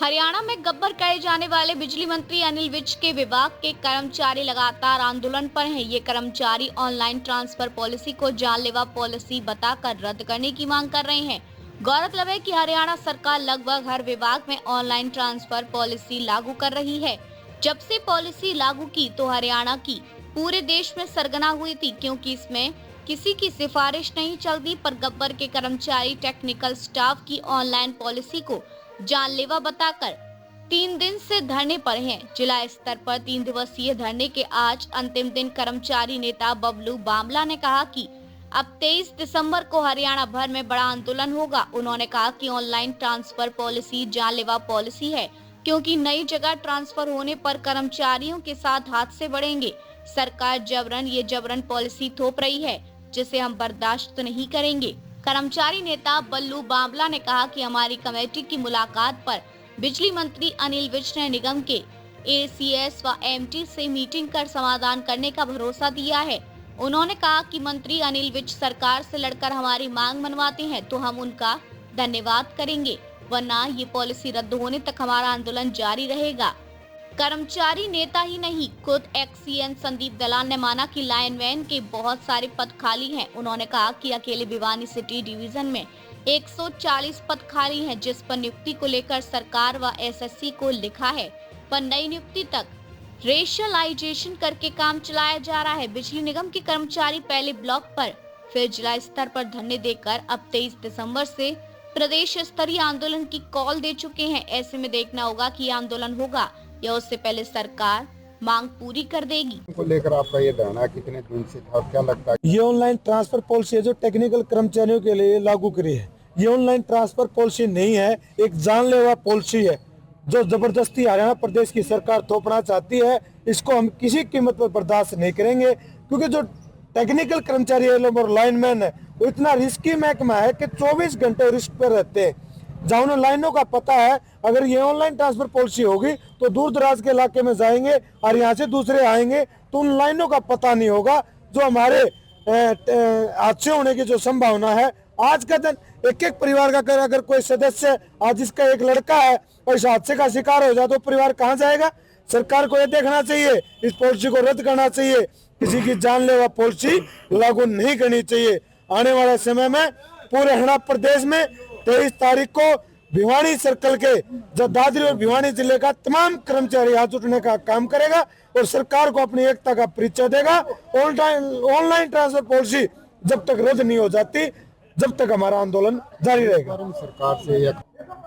हरियाणा में गब्बर कहे जाने वाले बिजली मंत्री अनिल विज के विभाग के कर्मचारी लगातार आंदोलन पर हैं। ये कर्मचारी ऑनलाइन ट्रांसफर पॉलिसी को जानलेवा पॉलिसी बताकर रद्द करने की मांग कर रहे हैं। गौरतलब है कि हरियाणा सरकार लगभग हर विभाग में ऑनलाइन ट्रांसफर पॉलिसी लागू कर रही है। जब से पॉलिसी लागू की तो हरियाणा की पूरे देश में सरगना हुई थी, क्योंकि इसमें किसी की सिफारिश नहीं चलती, पर गब्बर के कर्मचारी टेक्निकल स्टाफ की ऑनलाइन पॉलिसी को जानलेवा बताकर 3 दिन से धरने पर हैं। जिला स्तर पर 3 दिवसीय धरने के आज अंतिम दिन कर्मचारी नेता बबलू बामला ने कहा कि अब 23 दिसंबर को हरियाणा भर में बड़ा आंदोलन होगा। उन्होंने कहा कि ऑनलाइन ट्रांसफर पॉलिसी जानलेवा पॉलिसी है, क्योंकि नई जगह ट्रांसफर होने पर कर्मचारियों के साथ हादसे बढ़ेंगे। सरकार जबरन पॉलिसी थोप रही है, जिसे हम बर्दाश्त नहीं करेंगे। कर्मचारी नेता बल्लू बामला ने कहा कि हमारी कमेटी की मुलाकात पर बिजली मंत्री अनिल विज ने निगम के एसीएस व एमटी से मीटिंग कर समाधान करने का भरोसा दिया है। उन्होंने कहा कि मंत्री अनिल विज सरकार से लड़कर हमारी मांग मनवाते हैं तो हम उनका धन्यवाद करेंगे, वरना ये पॉलिसी रद्द होने तक हमारा आंदोलन जारी रहेगा। कर्मचारी नेता ही नहीं, खुद एक्ससीएन संदीप दलाल ने माना कि लाइनमैन के बहुत सारे पद खाली हैं। उन्होंने कहा कि अकेले भिवानी सिटी डिवीजन में 140 पद खाली हैं, जिस पर नियुक्ति को लेकर सरकार व एसएससी को लिखा है, पर नई नियुक्ति तक रेशलाइजेशन करके काम चलाया जा रहा है। बिजली निगम के कर्मचारी पहले ब्लॉक पर फिर जिला स्तर पर धरने देकर अब 23 दिसंबर से प्रदेश स्तरीय आंदोलन की कॉल दे चुके हैं। ऐसे में देखना होगा कि आंदोलन होगा या उससे पहले सरकार मांग पूरी कर देगी। को लेकर आपका ये धरना कितने दिन से था, क्या लगता है? ये ऑनलाइन ट्रांसफर पॉलिसी है जो टेक्निकल कर्मचारियों के लिए लागू करी है। ये ऑनलाइन ट्रांसफर पॉलिसी नहीं है, एक जानलेवा पॉलिसी है जो जबरदस्ती हरियाणा प्रदेश की सरकार थोपना चाहती है। इसको हम किसी कीमत पर बर्दाश्त नहीं करेंगे, क्योंकि जो टेक्निकल कर्मचारी और लाइनमैन है वो इतना रिस्की महकमा है कि 24 घंटे रिस्क पर रहते हैं। जहाँ उन्हें लाइनों का पता है, अगर ये ऑनलाइन ट्रांसफर पॉलिसी होगी तो दूर दराज के इलाके में जाएंगे और यहाँ से दूसरे आएंगे तो उन लाइनों का पता नहीं होगा। जो हमारे हादसे होने की जो संभावना है, आज का दिन एक एक परिवार का अगर कोई सदस्य, आज जिसका एक लड़का है और इस हादसे का शिकार हो जाए तो परिवार कहाँ जाएगा? सरकार को ये देखना चाहिए, इस पॉलिसी को रद्द करना चाहिए, किसी की जानलेवा पॉलिसी लागू नहीं करनी चाहिए। आने वाले समय में पूरे हरियाणा प्रदेश में 23 तारीख को भिवानी सर्कल के दादरी और भिवानी जिले का तमाम कर्मचारी हाथ उठने का काम करेगा और सरकार को अपनी एकता का परिचय देगा। ऑनलाइन ट्रांसफर पॉलिसी जब तक रद्द नहीं हो जाती, जब तक हमारा आंदोलन जारी रहेगा। सरकार से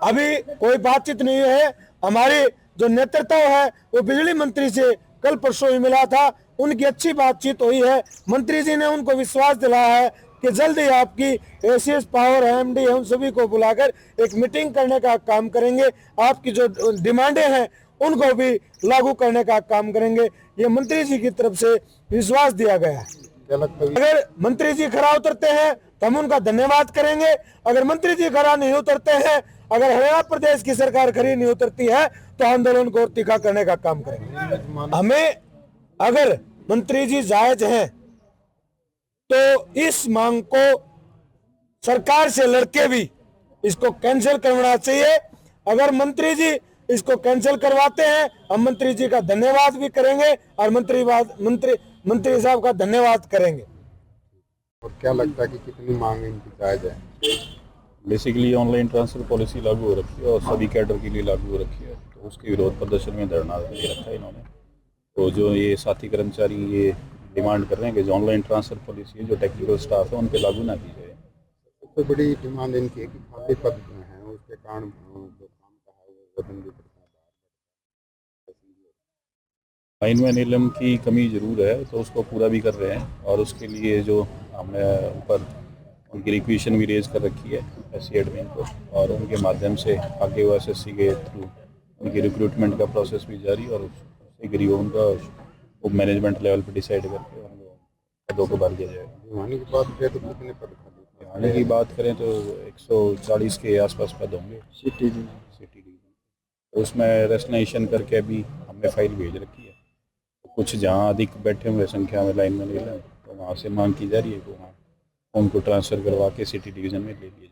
अभी कोई बातचीत नहीं है। हमारी जो नेतृत्व है वो बिजली मंत्री से कल परसों ही मिला था, उनकी अच्छी बातचीत हुई है। मंत्री जी ने उनको विश्वास दिलाया है कि जल्द ही आपकी एसीएस पावर एमडी है उन सभी को बुलाकर एक मीटिंग करने का काम करेंगे। आपकी जो डिमांडें हैं उनको भी लागू करने का काम करेंगे। ये मंत्री जी की तरफ से विश्वास दिया गया है। क्या लगता है? अगर मंत्री जी खरा उतरते हैं तो हम उनका धन्यवाद करेंगे। अगर मंत्री जी खरा नहीं उतरते हैं, अगर हरियाणा प्रदेश की सरकार खरी नहीं उतरती है तो आंदोलन को और तीखा करने का काम करेंगे। हमें अगर मंत्री जी जायज हैं तो इस मांग को सरकार से लड़के भी इसको कैंसिल करवाना चाहिए। अगर मंत्री जी इसको कैंसिल करवाते हैं, हम मंत्री जी का धन्यवाद भी करेंगे और मंत्री साहब का धन्यवाद करेंगे। और क्या लगता है कि कितनी मांग इनकी जायज है? बेसिकली ऑनलाइन ट्रांसफर पॉलिसी लागू हो रखी है और सभी कैडर के लिए लागू हो रखी है, तो उसके विरोध प्रदर्शन में धरना दे रखा है इन्होंने। तो जो ये साथी कर्मचारी ये डिमांड कर रहे हैं कि जो ऑनलाइन ट्रांसफर पॉलिसी है, जो टेक्निकल स्टाफ है, उन पे लागू ना की जाए। सबसे बड़ी डिमांड इनकी है कि खाली पद हैं, उसके कारण जो काम का है वो वजन भी बढ़ता है। लाइनमैन इलम की कमी जरूर है, तो उसको पूरा भी कर रहे हैं और उसके लिए जो हमने ऊपर उनकी रिक्वेशन भी रेज कर रखी है एससी एडमिन को, और उनके माध्यम से आगे वो एसएससी के थ्रू उनकी रिक्रूटमेंट का प्रोसेस भी जारी, और उससे करीब उनका मैनेजमेंट लेवल पर डिसाइड करके पदों को भर दिया जाएगा। भिवानी की बात करें तो कितने पद खाली? भिवानी की बात करें तो 140 के आसपास पद होंगे सिटी डिवीजन। उसमें रेस्टनेशन करके अभी हमने फाइल भेज रखी है। कुछ जहाँ अधिक बैठे हुए संख्या में लाइन में ले लें तो वहाँ से मांग की जा रही है, तो वहाँ उनको ट्रांसफ़र करवा के सिटी डिवीज़न में ले लिया